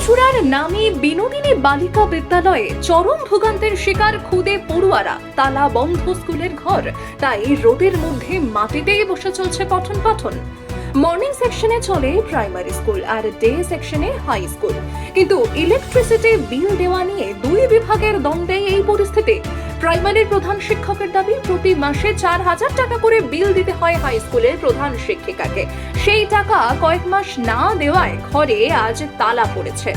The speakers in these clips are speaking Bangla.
চুঁচুড়ার নামী বিনোদিনী বালিকা বিদ্যালয়ে চরম ভোগান্তির শিকার খুদে পড়ুয়ারা। তালা বন্ধ স্কুলের ঘর, তাই রোদের মধ্যে মাটিতেই বসে চলছে পঠন পাঠন। মর্নিং সেকশনে চলে প্রাইমারি স্কুল আর ডে সেকশনে হাই স্কুল, কিন্তু ইলেকট্রিসিটি বিল দেওয়া নিয়ে দুই বিভাগের দ্বন্দ্বে এই পরিস্থিতি। প্রাইমারির প্রধান শিক্ষকের দাবি প্রতি মাসে 4,000 টাকা করে বিল দিতে হয় হাই স্কুলের প্রধান শিক্ষিকাকে। সেই টাকা কয়েক মাস না দেওয়ায় ঘরে আজ তালা পড়েছে।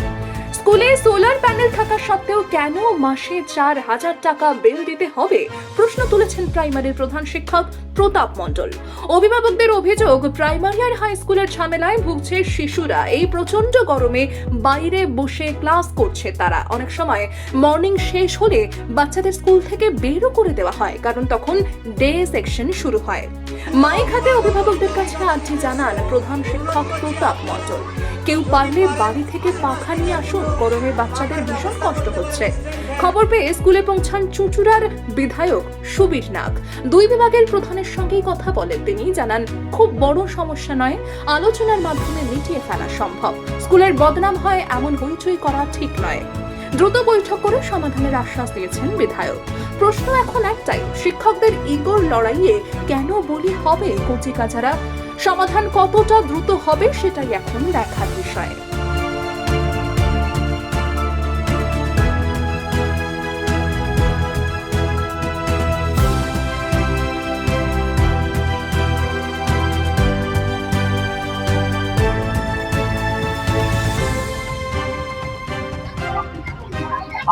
স্কুলে সোলার প্যানেল থাকা সত্ত্বেও কেন মাসে 4,000 টাকা বিল দিতে হবে, প্রশ্ন তুলেছেন প্রাইমারির প্রধান শিক্ষক প্রতাপ মণ্ডল। অভিভাবকদের অভিযোগ, প্রাইমারি আর হাই স্কুলের ঝামেলায় ভুগছে শিশুরা। এই প্রচন্ড গরমে বাইরে বসে ক্লাস করছে তারা। অনেক সময় মর্নিং শেষ হলে বাচ্চাদের স্কুল থেকে বেরও করে দেওয়া হয়, কারণ তখন ডে সেকশন শুরু হয়। মাইক হাতে অভিভাবকদের কাছে আর্জি জানান প্রধান শিক্ষক প্রতাপ মণ্ডল। কেউ পারলে বাড়ি থেকে পাখা নিয়ে আসুন, গরমে বাচ্চাদের ভীষণ কষ্ট হচ্ছে। খবর পেয়ে স্কুলে পৌঁছান চুঁচুড়ার বিধায়ক সুবীর নাগ। দুই বিভাগের প্রধানের সঙ্গেই কথা বলেন তিনি। জানান, খুব বড় সমস্যা নয়, আলোচনার মাধ্যমে মিটিয়ে ফেলা সম্ভব। স্কুলের বদনাম হয় এমন হইচই করা ঠিক নয়। দ্রুত বৈঠক করে সমাধানের আশ্বাস দিয়েছেন বিধায়ক। প্রশ্ন এখন একটাই, শিক্ষকদের ইগোর লড়াইয়ে কেন বলি হবে কচিকাচারা? সমাধান কতটা দ্রুত হবে সেটাই এখন দেখার বিষয়।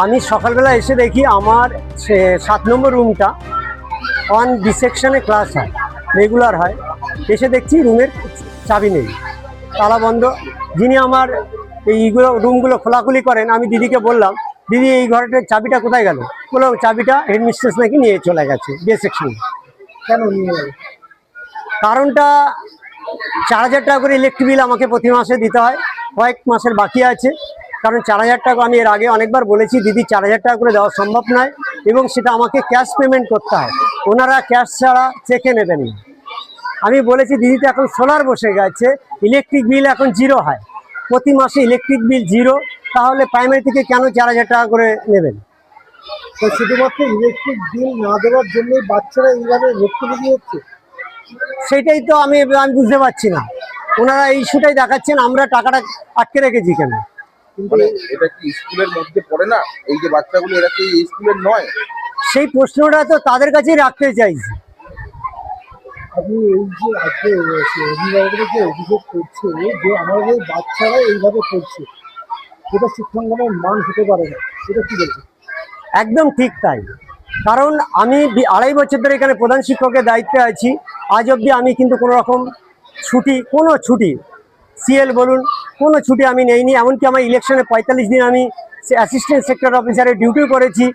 আমি সকালবেলা এসে দেখি আমার 7 নম্বর রুমটা অন বি সেকশনে ক্লাস হয়, রেগুলার হয়। এসে দেখছি রুমের চাবি নেই, তালা বন্ধ। যিনি আমার এইগুলো রুমগুলো খোলাখুলি করেন, আমি দিদিকে বললাম, দিদি এই ঘরটার চাবিটা কোথায় গেল? বললো চাবিটা হেডমিস্ট্রেস নাকি নিয়ে চলে গেছে বি সেকশনে। কেন নিয়ে গেল? কারণটা 4,000 টাকা করে ইলেকট্রিক বিল আমাকে প্রতি মাসে দিতে হয়, কয়েক মাসের বাকি আছে। কারণ 4,000 টাকা আমি এর আগে অনেকবার বলেছি, দিদি 4,000 টাকা করে দেওয়া সম্ভব নয় এবং সেটা আমাকে ক্যাশ পেমেন্ট করতে হয়। ওনারা ক্যাশ ছাড়া চেকে নেবেন না। আমি বলেছি, দিদি তো এখন সোলার বসে গেছে, ইলেকট্রিক বিল এখন 0 হয়, প্রতি মাসে ইলেকট্রিক বিল 0, তাহলে প্রাইমারি থেকে কেন 4,000 টাকা করে নেবেন? তো শুধুমাত্র ইলেকট্রিক বিল না দেওয়ার জন্যই বাচ্চারা এইভাবে ভুক্তভোগী হচ্ছে? সেটাই তো আমি বুঝতে পারছি না। ওনারা এই ইস্যুটাই দেখাচ্ছেন, আমরা টাকাটা আটকে রেখেছি কেন? মানে এটা কি স্কুলের মধ্যে পড়ে না? এই যে বাচ্চাগুলো, এরা কি স্কুলের নয়? সেই প্রশ্নটা তো তাদের কাছেই রাখতে চাইছি। আপনি এই যে আজকে অভিভাবকরা যে অভিযোগ করছে যে আমাদের বাচ্চারা এইভাবে পড়ছে, এটা শিক্ষাঙ্গনের মান হতে পারে না, এটা কি বলছে? একদম ঠিক তাই। কারণ আমি 2.5 বছর ধরে এখানে প্রধান শিক্ষকের দায়িত্বে আছি। আজ অবধি আমি কিন্তু কোনো রকম কোনো ছুটি সিএল বলুন, কোনো ছুটি আমি নেইনি। এমনকি আমার ইলেকশনে 45 দিন আমি অ্যাসিস্ট্যান্ট সেক্টর অফিসারের ডিউটি করেছি।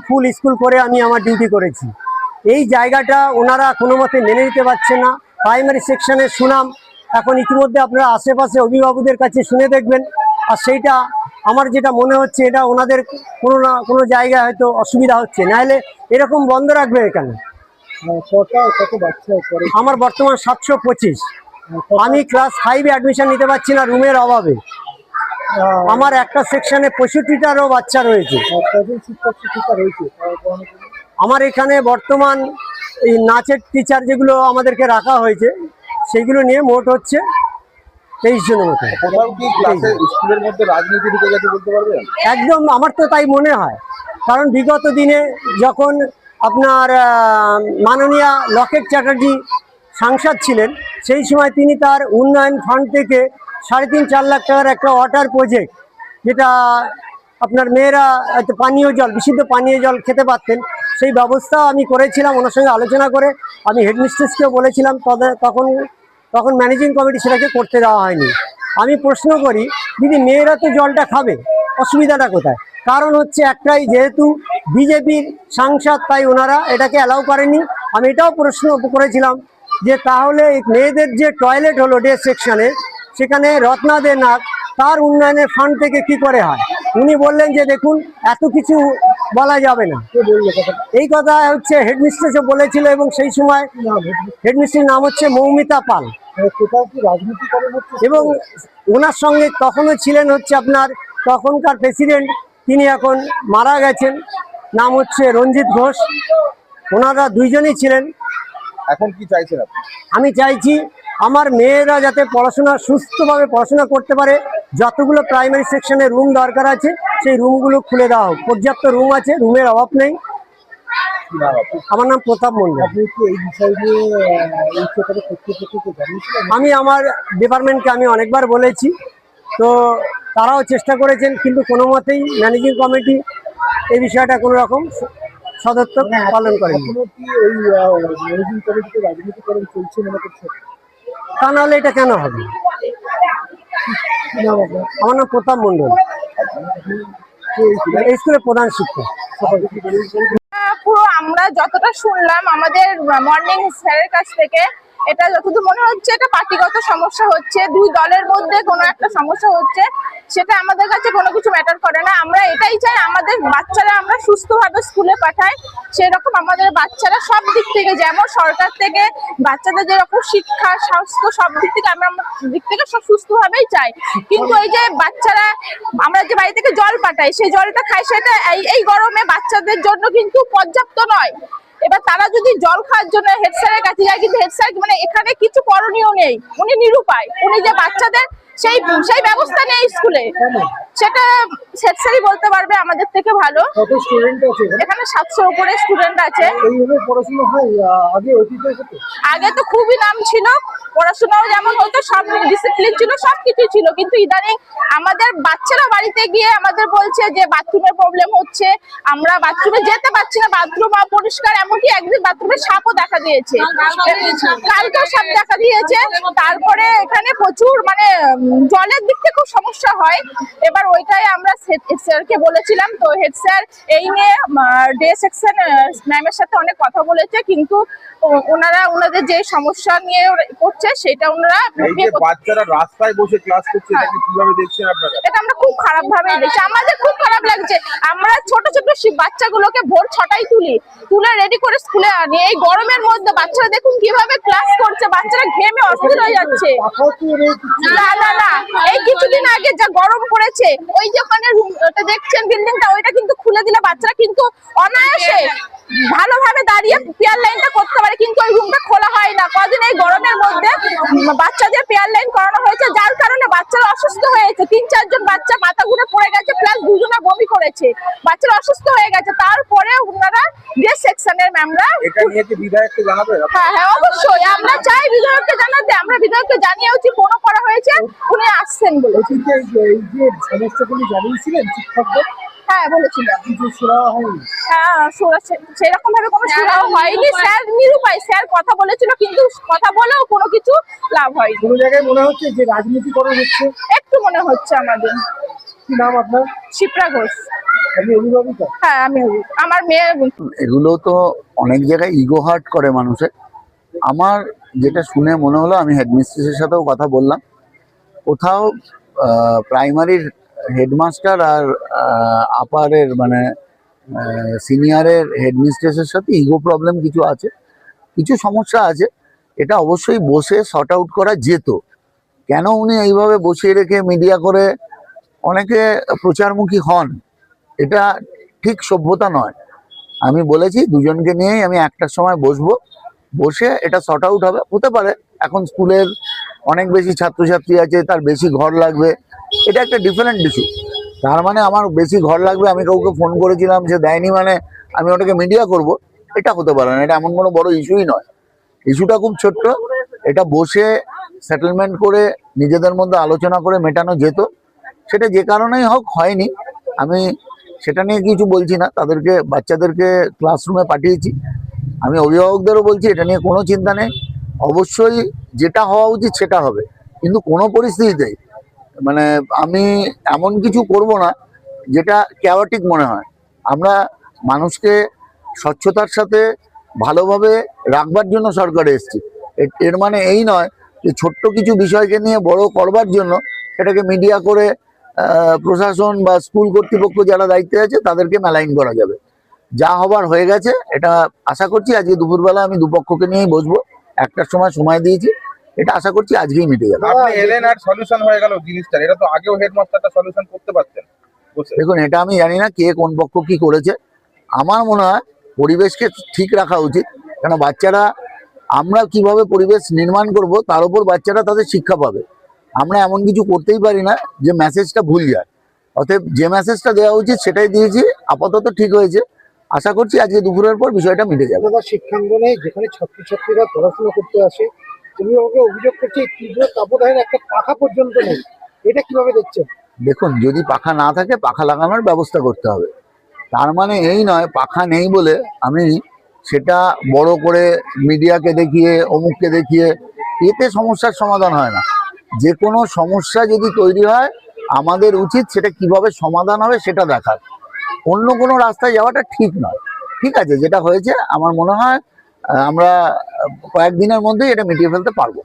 ফুল স্কুল করে আমি আমার ডিউটি করেছি। এই জায়গাটা ওনারা কোনো মতে মেনে নিতে পারছে না। প্রাইমারি সেকশনের সুনাম এখন ইতিমধ্যে আপনারা আশেপাশে অভিভাবকদের কাছে শুনে দেখবেন। আর সেইটা আমার যেটা মনে হচ্ছে, এটা ওনাদের কোনো না কোনো জায়গায় হয়তো অসুবিধা হচ্ছে, নাহলে এরকম বন্ধ রাখবে এখানে। কত বাচ্চা পড়ে? আমার বর্তমান 725। আমি ক্লাস 5-এ অ্যাডমিশন নিতে পারছি না রুমের অভাবে। আমার একটা সেকশনে 65টারও বাচ্চা রয়েছে। কজন শিক্ষক শিক্ষিকা রয়েছে? আমার এখানে বর্তমান এই নাচের টিচার যেগুলো আমাদেরকে রাখা হয়েছে, সেইগুলো নিয়ে মোট হচ্ছে 23 জনের মতো। কোথাও কি ক্লাসে স্কুলের মধ্যে রাজনীতি ঢুকে গেছে বলতে পারবেন? একদম, আমার তো তাই মনে হয়। কারণ বিগত দিনে যখন আপনার মাননীয় লকেট চ্যাটার্জি সাংসদ ছিলেন, সেই সময় তিনি তার উন্নয়ন ফান্ড থেকে 3.5-4 লাখ টাকার একটা ওয়াটার প্রজেক্ট, যেটা আপনার মেয়েরা পানীয় জল, বিশুদ্ধ পানীয় জল খেতে পারতেন, সেই ব্যবস্থা আমি করেছিলাম। ওনার সঙ্গে আলোচনা করে আমি হেডমিস্ট্রেসকেও বলেছিলাম, তখন ম্যানেজিং কমিটি সেটাকে করতে দেওয়া হয়নি। আমি প্রশ্ন করি, দিদি মেয়েরা তো জলটা খাবে, অসুবিধাটা কোথায়? কারণ হচ্ছে একটাই, যেহেতু বিজেপির সাংসদ, তাই ওনারা এটাকে অ্যালাউ করেনি। আমি এটাও প্রশ্ন করেছিলাম যে তাহলে মেয়েদের যে টয়লেট হলো ডে সেকশনে, সেখানে রত্না দে নাগ, তার উন্নয়নের ফান্ড থেকে কি করে হয়? উনি বললেন যে দেখুন, এত কিছু বলা যাবে না। এই কথা হচ্ছে হেডমিস্ট্রেসও বলেছিল, এবং সেই সময় হেডমিস্ট্রেসের নাম হচ্ছে মৌমিতা পাল। মানে কোথাও কি রাজনীতিকরণ হচ্ছে? এবং ওনার সঙ্গে তখনও ছিলেন হচ্ছে আপনার তখনকার প্রেসিডেন্ট, তিনি এখন মারা গেছেন, নাম হচ্ছে রঞ্জিত ঘোষ। ওনারা দুইজনই ছিলেন। এখন কি চাইছেন আপনি? আমি চাইছি আমার মেয়েরা যাতে পড়াশোনা সুস্থভাবে পড়াশোনা করতে পারে, যতগুলো প্রাইমারি সেকশনে রুম দরকার আছে সেই রুমগুলো খুলে দেওয়া হোক। পর্যাপ্ত রুম আছে, রুমের অভাব নেই। কি নাম আপনার? আমার নাম প্রতাপ মন্ডল। আপনি কি এই বিষয় নিয়ে উচ্চতর কর্তৃপক্ষকে জানিয়েছিলেন? আমি আমার ডিপার্টমেন্টকে আমি অনেকবার বলেছি, তো তারাও চেষ্টা করেছেন, কিন্তু কোনো মতেই ম্যানেজিং কমিটি এই বিষয়টা কোনো রকম সদর্থক পালন করেনি। এখনো কি ওই ম্যানেজিং কমিটিতে রাজনীতিকরণ চলছে মনে করছেন? তা নাহলে এটা কেন হবে? কি নাম আপনার? আমার নাম প্রতাপ মন্ডল, এই স্কুলের প্রধান শিক্ষক। সবাইকে কি বলবেন? পুরো আমরা যতটা শুনলাম আমাদের মর্নিং স্যারের কাছ থেকে, এটা যতদূর মনে হচ্ছে এটা পার্টিগত সমস্যা হচ্ছে, দুই দলের মধ্যে কোনো একটা সমস্যা হচ্ছে। সেটা আমাদের কাছে কোনো কিছু ম্যাটার করে না। আমরা এটাই চাই আমাদের বাচ্চারা আমরা সুস্থভাবে স্কুলে পাঠাই। সেরকম আমাদের বাচ্চারা সব দিক থেকে, যেমন সরকার থেকে বাচ্চাদের যেরকম শিক্ষা স্বাস্থ্য সব দিক থেকে আমরা দিক থেকে সব সুস্থভাবেই চাই। কিন্তু এই যে বাচ্চারা আমরা যে বাড়ি থেকে জল পাঠাই সেই জলটা খাই, সেটা এই গরমে বাচ্চাদের জন্য কিন্তু পর্যাপ্ত নয়। এবার তারা যদি জল খাওয়ার জন্য হেড স্যারের কাছে যায়, কিন্তু হেড স্যার মানে এখানে কিছু করণীয় নেই, উনি নিরুপায়। উনি যে বাচ্চাদের সেই ব্যবস্থা নেই স্কুলে, সেটা হেড স্যারই বলতে পারবে আমাদের থেকে ভালো। কত স্টুডেন্ট আছে এখানে? এখানে 700 উপরে স্টুডেন্ট আছে। এইভাবে পড়াশোনা হয়? আগে অতীতে হতো? আগে তো খুবই নাম ছিল, পড়াশোনাও যেমন হতো, সব ডিসিপ্লিন ছিল, সবকিছু ছিল। কিন্তু ইদানিং আমাদের বাচ্চারা বাড়িতে গিয়ে আমাদের বলছে যে বাথরুমের প্রবলেম হচ্ছে, আমরা বাথরুমে যেতে পারছি না, বাথরুম অপরিষ্কার, এমনকি একদিন বাথরুমে সাপও দেখা দিয়েছে, কালকেও সাপ দেখা দিয়েছে। তারপরে এখানে প্রচুর মানে জলের দিক থেকে খুব সমস্যা হয়। এবার ওইটাই আমরা হেড স্যারকে বলেছিলাম, তো হেড স্যার এই নিয়ে ডে সেকশন ম্যামের সাথে অনেক কথা বলেছে, কিন্তু ওনারা ওনাদের যে সমস্যা নিয়ে করছে সেটা ওনারা এই যে বাচ্চারা রাস্তায় বসে ক্লাস করছে, এটাকে কিভাবে দেখছেন আপনারা? এটা আমরা খুব খারাপ ভাবে দেখছি, আমাদের খুব খারাপ লাগছে। আমরা ছোট ছোট বাচ্চাগুলোকে ভোর 6টায় তুলে রেডি করে স্কুলে আনি, এই গরমের মধ্যে বাচ্চারা দেখুন কিভাবে ক্লাস করছে, বাচ্চারা ঘেমে অস্থির হয়ে যাচ্ছে। না না না, এই কিছুদিন আগে যা গরম পড়েছে, ওই যে ওখানে রুমটা দেখছেন বিল্ডিংটা, ওইটা কিন্তু খুলে দিলে বাচ্চারা কিন্তু অনায়াসে ভালোভাবে দাঁড়িয়ে পেয়ার লাইনটা করতে পারে, কিন্তু ওই রুমটা খোলা হয় না। কদিন এই গরমের মধ্যে বাচ্চাদের পেয়ার লাইন করানো হয়েছে, যার কারণে বাচ্চারা অসুস্থ হয়েছে। 3-4 জন বাচ্চা মাথা ঘুরে পড়ে গেছে, প্লাস 2 জনা বমি করেছে, বাচ্চারা অসুস্থ হয়ে গেছে। তারপরে ওনারা ডে সেকশনের ম্যামরা এটা নিয়ে কি বিধায়ককে জানাবেন? হ্যাঁ হ্যাঁ অবশ্যই আমরা চাই বিধায়ককে জানাতে, আমরা বিধায়ককে জানিয়েছি, ফোনও করা হয়েছে, উনি আসছেন বলে। অতীতে এই যে সমস্যাগুলি জানিয়েছিলেন শিক্ষকদের? হ্যাঁ বলেছিলাম। কিছু শোনা হয়নি? হ্যাঁ সেরকম ভাবে কোনো সুরাহ হয়নি, স্যার নিরুপায়। স্যার কথা বলেছিল, কিন্তু কথা বলেও কোনো কিছু লাভ হয়নি। কোনো জায়গায় মনে হচ্ছে যে রাজনীতিকরণ হচ্ছে? একটু মনে হচ্ছে আমাদের। কি নাম আপনার? শিপ্রা ঘোষ। আপনি অভিভাবিকা? হ্যাঁ আমি, আমার মেয়ে। এগুলো তো অনেক জায়গায় ইগো হার্ট করে মানুষের। আমার যেটা শুনে মনে হলো, আমি হেডমিস্ট্রেসের সাথেও কথা বললাম, কোথাও প্রাইমারির হেডমাস্টার আর আপারের মানে সিনিয়রের হেডমিস্ট্রেসের সাথে ইগো প্রবলেম কিছু আছে, কিছু সমস্যা আছে। এটা অবশ্যই বসে সর্ট আউট করা যেত। কেন উনি এইভাবে বসিয়ে রেখে মিডিয়া করে অনেকে প্রচারমুখী হন, এটা ঠিক সভ্যতা নয়। আমি বলেছি দুজনকে নিয়েই আমি একটার সময় বসবো, বসে এটা সর্ট আউট হবে। হতে পারে এখন স্কুলের অনেক বেশি ছাত্রছাত্রী আছে, তার বেশি ঘর লাগবে, এটা একটা ডিফারেন্ট ইস্যু। তার মানে আমার বেশি ঘর লাগবে, আমি কাউকে ফোন করেছিলাম, সে দেয়নি মানে আমি ওটাকে মিডিয়া করব, এটা হতে পারে না। এটা এমন কোনো বড় ইস্যুই নয়, ইস্যুটা খুব ছোট্ট। এটা বসে সেটেলমেন্ট করে নিজেদের মধ্যে আলোচনা করে মেটানো যেত। সেটা যে কারণেই হোক হয়নি, আমি সেটা নিয়ে কিছু বলছি না। তাদেরকে বাচ্চাদেরকে ক্লাসরুমে পাঠিয়েছি। আমি অভিভাবকদেরও বলছি এটা নিয়ে কোনো চিন্তা নেই, অবশ্যই যেটা হওয়া উচিত সেটা হবে। কিন্তু কোনো পরিস্থিতিতেই মানে আমি এমন কিছু করব না যেটা ক্যাওয়াটিক মনে হয়। আমরা মানুষকে স্বচ্ছতার সাথে ভালোভাবে রাখবার জন্য সরকারে এসেছি। এর মানে এই নয় যে ছোট্ট কিছু বিষয়কে নিয়ে বড় করবার জন্য সেটাকে মিডিয়া করে প্রশাসন বা স্কুল কর্তৃপক্ষ যারা দায়িত্বে আছে তাদেরকে মেলাইন করা যাবে। যা হবার হয়ে গেছে, এটা আশা করছি আজকে দুপুরবেলা আমি দুপক্ষকে নিয়েই বসবো, 1টার সময় দিয়েছি। এটা আশা করছি আজকেই মিটে যাবে। আপনি এলেন আর সলিউশন হয়ে গেল জিনিসটার, এটা তো আগেও হেডমাস্টারটা সলিউশন করতে পারতেন বসে। দেখুন, এটা আমি জানি না কে কোন পক্ষ কি করেছে। আমার মনে হয় পরিবেশকে ঠিক রাখা উচিত, কেন বাচ্চারা, আমরা কিভাবে পরিবেশ নির্মাণ করব তার উপর বাচ্চারা তাদের শিক্ষা পাবে। আমরা এমন কিছু করতেই পারি না যে মেসেজটা ভুল যায়। অতএব যে মেসেজটা দেওয়া উচিত সেটাই দিয়েছি, আপাতত ঠিক হয়েছে। আশা করছি আজকে দুপুরের পর বিষয়টা মিটে যাবে। দাদা, শিক্ষাঙ্গনে যেখানে ছাত্রছাত্রীরা পড়াশোনা করতে আসে, অভিভাবকরা অভিযোগ করছে এই তীব্র তাপদাহের একটা পাখা পর্যন্ত নেই, এটা কিভাবে দেখছেন? দেখুন, যদি পাখা না থাকে পাখা লাগানোর ব্যবস্থা করতে হবে। তার মানে এই নয় পাখা নেই বলে আমি সেটা বড় করে মিডিয়াকে দেখিয়ে অমুককে দেখিয়ে এতে সমস্যার সমাধান হয় না। যে কোনো সমস্যা যদি তৈরি হয় আমাদের উচিত সেটা কিভাবে সমাধান হবে সেটা দেখার। অন্য কোনো রাস্তায় যাওয়াটা ঠিক নয়। ঠিক আছে, যেটা হয়েছে আমার মনে হয় আমরা কয়েকদিনের মধ্যেই এটা মিটিয়ে ফেলতে পারবো।